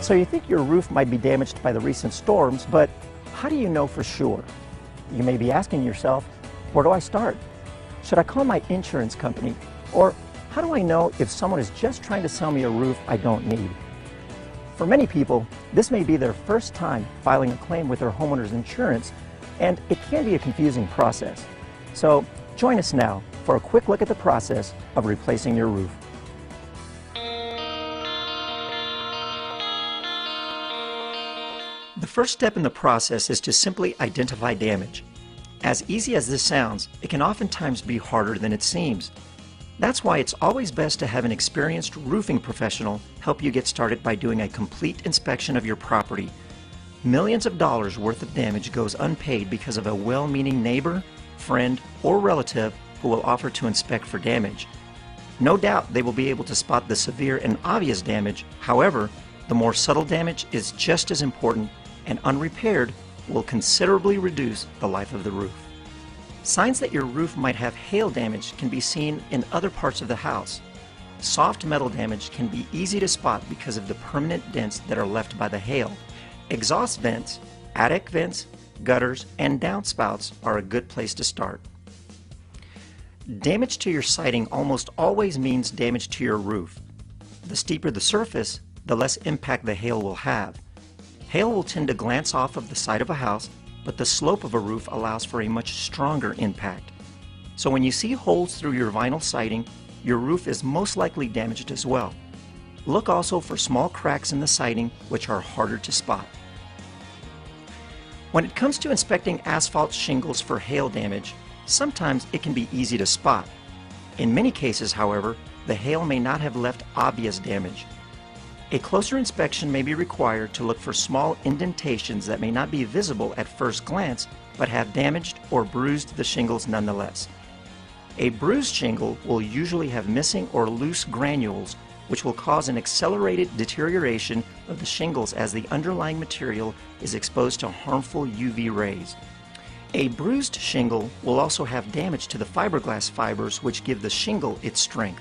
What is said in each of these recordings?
So you think your roof might be damaged by the recent storms, but how do you know for sure? You may be asking yourself, where do I start? Should I call my insurance company? Or how do I know if someone is just trying to sell me a roof I don't need? For many people, this may be their first time filing a claim with their homeowner's insurance, and it can be a confusing process. So join us now for a quick look at the process of replacing your roof. The first step in the process is to simply identify damage. As easy as this sounds, it can oftentimes be harder than it seems. That's why it's always best to have an experienced roofing professional help you get started by doing a complete inspection of your property. Millions of dollars worth of damage goes unpaid because of a well-meaning neighbor, friend, or relative who will offer to inspect for damage. No doubt they will be able to spot the severe and obvious damage. However, the more subtle damage is just as important, and unrepaired will considerably reduce the life of the roof. Signs that your roof might have hail damage can be seen in other parts of the house. Soft metal damage can be easy to spot because of the permanent dents that are left by the hail. Exhaust vents, attic vents, gutters, and downspouts are a good place to start. Damage to your siding almost always means damage to your roof. The steeper the surface, the less impact the hail will have. Hail will tend to glance off of the side of a house, but the slope of a roof allows for a much stronger impact. So when you see holes through your vinyl siding, your roof is most likely damaged as well. Look also for small cracks in the siding, which are harder to spot. When it comes to inspecting asphalt shingles for hail damage, sometimes it can be easy to spot. In many cases, however, the hail may not have left obvious damage. A closer inspection may be required to look for small indentations that may not be visible at first glance, but have damaged or bruised the shingles nonetheless. A bruised shingle will usually have missing or loose granules, which will cause an accelerated deterioration of the shingles as the underlying material is exposed to harmful UV rays. A bruised shingle will also have damage to the fiberglass fibers which give the shingle its strength.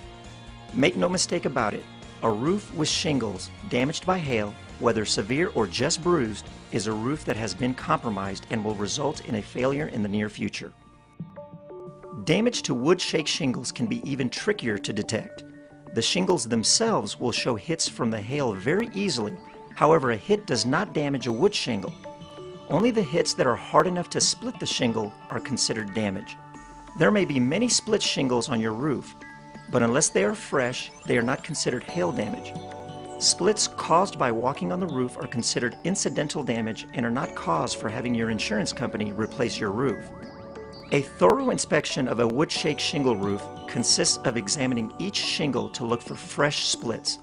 Make no mistake about it, a roof with shingles damaged by hail, whether severe or just bruised, is a roof that has been compromised and will result in a failure in the near future. Damage to wood shake shingles can be even trickier to detect. The shingles themselves will show hits from the hail very easily. However, a hit does not damage a wood shingle. Only the hits that are hard enough to split the shingle are considered damage. There may be many split shingles on your roof, but unless they are fresh, they are not considered hail damage. Splits caused by walking on the roof are considered incidental damage and are not cause for having your insurance company replace your roof. A thorough inspection of a wood shake shingle roof consists of examining each shingle to look for fresh splits.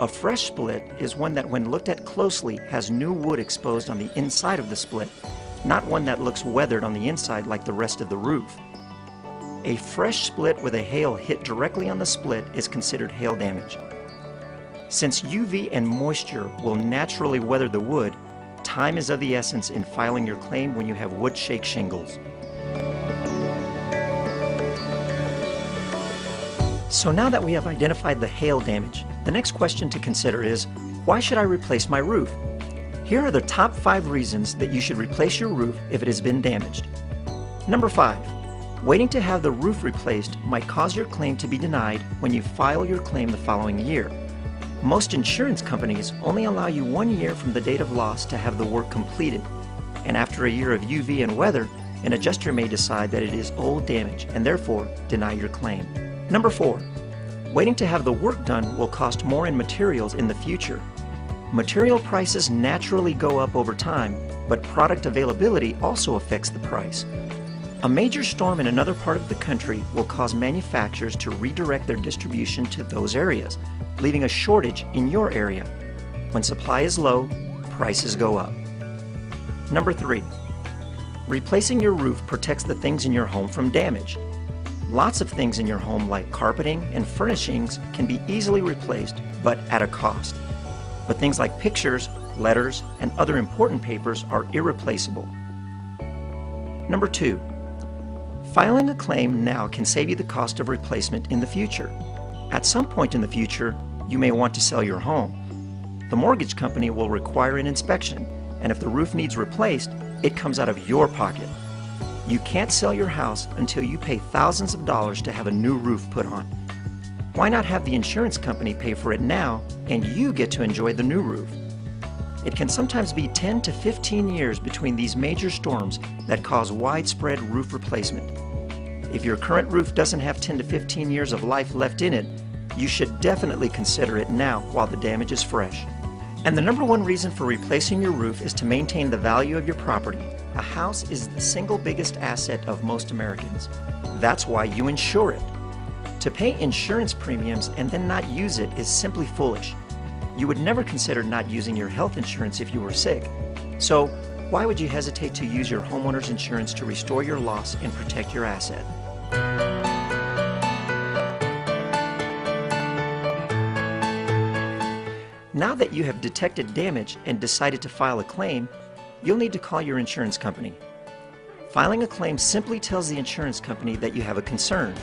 A fresh split is one that, when looked at closely, has new wood exposed on the inside of the split, not one that looks weathered on the inside like the rest of the roof. A fresh split with a hail hit directly on the split is considered hail damage. Since UV and moisture will naturally weather the wood, time is of the essence in filing your claim when you have wood shake shingles. So now that we have identified the hail damage, the next question to consider is, why should I replace my roof? Here are the top 5 reasons that you should replace your roof if it has been damaged. Number 5. Waiting to have the roof replaced might cause your claim to be denied when you file your claim the following year. Most insurance companies only allow you 1 year from the date of loss to have the work completed, and after a year of UV and weather, an adjuster may decide that it is old damage and therefore deny your claim. Number 4. Waiting to have the work done will cost more in materials in the future. Material prices naturally go up over time, but product availability also affects the price. A major storm in another part of the country will cause manufacturers to redirect their distribution to those areas, leaving a shortage in your area. When supply is low, prices go up. Number 3. Replacing your roof protects the things in your home from damage. Lots of things in your home like carpeting and furnishings can be easily replaced, but at a cost. But things like pictures, letters, and other important papers are irreplaceable. Number 2. Filing a claim now can save you the cost of replacement in the future. At some point in the future, you may want to sell your home. The mortgage company will require an inspection, and if the roof needs replaced, it comes out of your pocket. You can't sell your house until you pay thousands of dollars to have a new roof put on. Why not have the insurance company pay for it now and you get to enjoy the new roof? It can sometimes be 10 to 15 years between these major storms that cause widespread roof replacement. If your current roof doesn't have 10 to 15 years of life left in it, you should definitely consider it now while the damage is fresh. And the number one reason for replacing your roof is to maintain the value of your property. A house is the single biggest asset of most Americans. That's why you insure it. To pay insurance premiums and then not use it is simply foolish. You would never consider not using your health insurance if you were sick. So why would you hesitate to use your homeowner's insurance to restore your loss and protect your asset? Now that you have detected damage and decided to file a claim, you'll need to call your insurance company. Filing a claim simply tells the insurance company that you have a concern.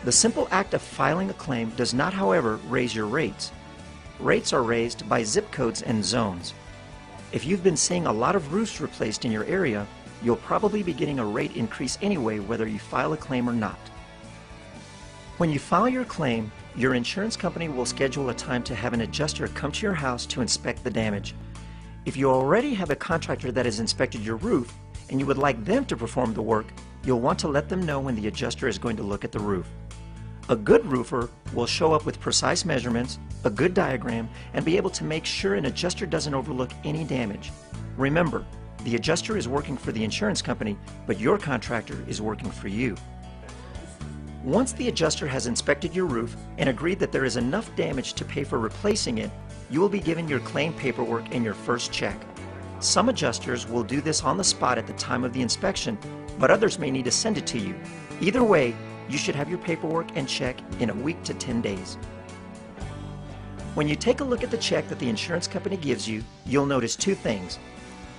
The simple act of filing a claim does not, however, raise your rates. Rates are raised by zip codes and zones. If you've been seeing a lot of roofs replaced in your area, you'll probably be getting a rate increase anyway whether you file a claim or not. When you file your claim, your insurance company will schedule a time to have an adjuster come to your house to inspect the damage. If you already have a contractor that has inspected your roof and you would like them to perform the work, you'll want to let them know when the adjuster is going to look at the roof. A good roofer will show up with precise measurements, a good diagram, and be able to make sure an adjuster doesn't overlook any damage. Remember, the adjuster is working for the insurance company, but your contractor is working for you. Once the adjuster has inspected your roof and agreed that there is enough damage to pay for replacing it, you will be given your claim paperwork and your first check. Some adjusters will do this on the spot at the time of the inspection, but others may need to send it to you. Either way, you should have your paperwork and check in a week to 10 days. When you take a look at the check that the insurance company gives you, you'll notice two things.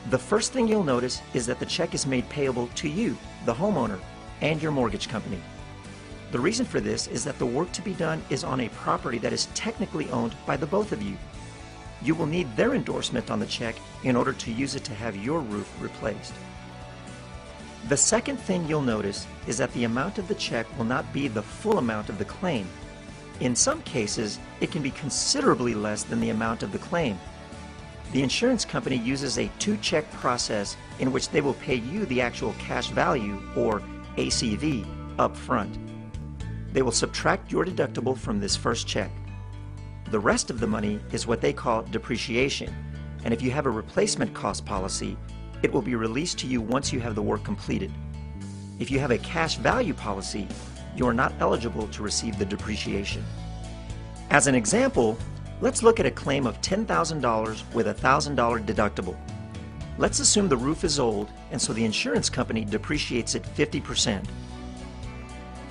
The first thing you'll notice is that the check is made payable to you, the homeowner, and your mortgage company. The reason for this is that the work to be done is on a property that is technically owned by the both of you. You will need their endorsement on the check in order to use it to have your roof replaced. The second thing you'll notice is that the amount of the check will not be the full amount of the claim. In some cases, it can be considerably less than the amount of the claim. The insurance company uses a two-check process in which they will pay you the actual cash value, or ACV, up front. They will subtract your deductible from this first check. The rest of the money is what they call depreciation, and if you have a replacement cost policy, it will be released to you once you have the work completed. If you have a cash value policy, you are not eligible to receive the depreciation. As an example, let's look at a claim of $10,000 with a $1,000 deductible. Let's assume the roof is old, and so the insurance company depreciates it 50%.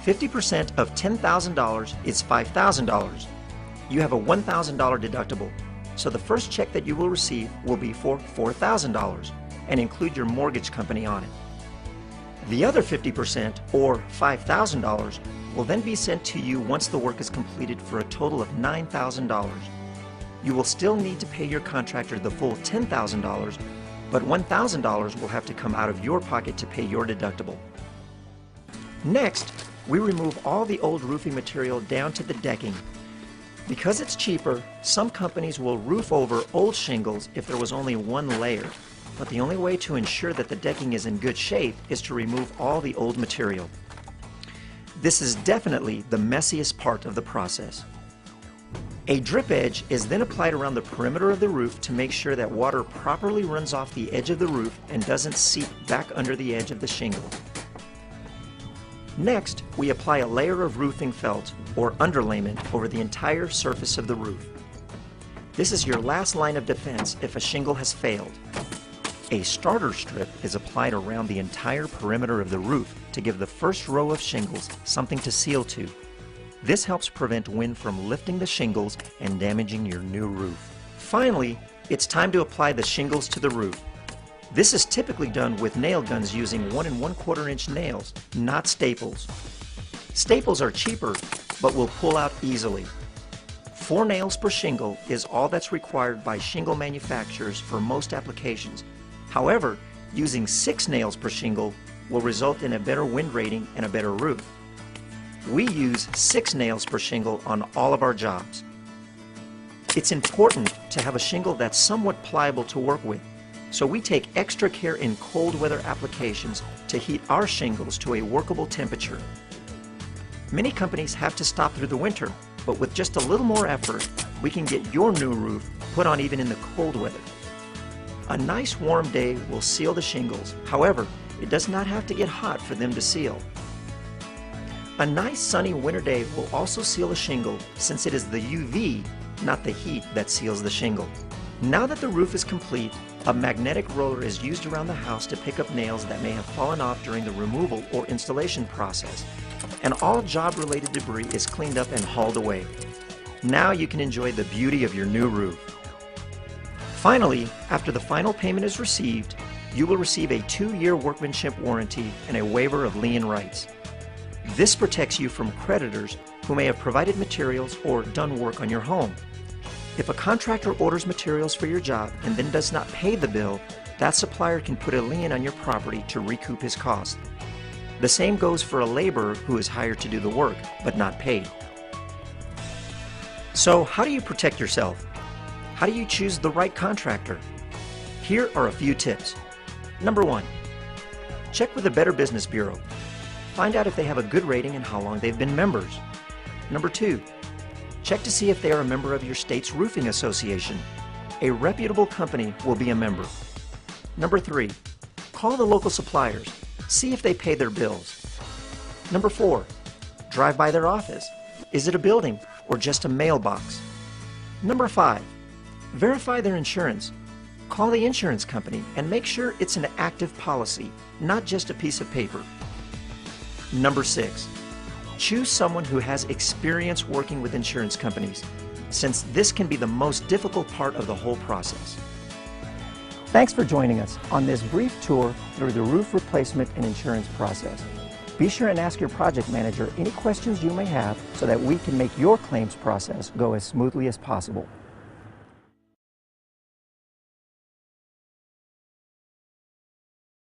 50% of $10,000 is $5,000. You have a $1,000 deductible, so the first check that you will receive will be for $4,000 and include your mortgage company on it. The other 50%, or $5,000, will then be sent to you once the work is completed for a total of $9,000. You will still need to pay your contractor the full $10,000, but $1,000 will have to come out of your pocket to pay your deductible. Next, we remove all the old roofing material down to the decking. Because it's cheaper, some companies will roof over old shingles if there was only one layer. But the only way to ensure that the decking is in good shape is to remove all the old material. This is definitely the messiest part of the process. A drip edge is then applied around the perimeter of the roof to make sure that water properly runs off the edge of the roof and doesn't seep back under the edge of the shingle. Next, we apply a layer of roofing felt, or underlayment, over the entire surface of the roof. This is your last line of defense if a shingle has failed. A starter strip is applied around the entire perimeter of the roof to give the first row of shingles something to seal to. This helps prevent wind from lifting the shingles and damaging your new roof. Finally, it's time to apply the shingles to the roof. This is typically done with nail guns using 1 1/4 inch nails, not staples. Staples are cheaper, but will pull out easily. 4 nails per shingle is all that's required by shingle manufacturers for most applications. However, using 6 nails per shingle will result in a better wind rating and a better roof. We use 6 nails per shingle on all of our jobs. It's important to have a shingle that's somewhat pliable to work with, so we take extra care in cold weather applications to heat our shingles to a workable temperature. Many companies have to stop through the winter, but with just a little more effort, we can get your new roof put on even in the cold weather. A nice warm day will seal the shingles. However, it does not have to get hot for them to seal. A nice sunny winter day will also seal a shingle, since it is the UV, not the heat, that seals the shingle. Now that the roof is complete, a magnetic roller is used around the house to pick up nails that may have fallen off during the removal or installation process, and all job-related debris is cleaned up and hauled away. Now you can enjoy the beauty of your new roof. Finally, after the final payment is received, you will receive a 2-year workmanship warranty and a waiver of lien rights. This protects you from creditors who may have provided materials or done work on your home. If a contractor orders materials for your job and then does not pay the bill, that supplier can put a lien on your property to recoup his cost. The same goes for a laborer who is hired to do the work but not paid. So how do you protect yourself? How do you choose the right contractor? Here are a few tips. Number 1, check with the Better Business Bureau. Find out if they have a good rating and how long they've been members. Number 2, check to see if they are a member of your state's roofing association. A reputable company will be a member. Number 3, call the local suppliers. See if they pay their bills. Number 4, drive by their office. Is it a building or just a mailbox? Number 5, verify their insurance. Call the insurance company and make sure it's an active policy, not just a piece of paper. Number 6, choose someone who has experience working with insurance companies, since this can be the most difficult part of the whole process. Thanks for joining us on this brief tour through the roof replacement and insurance process. Be sure and ask your project manager any questions you may have so that we can make your claims process go as smoothly as possible.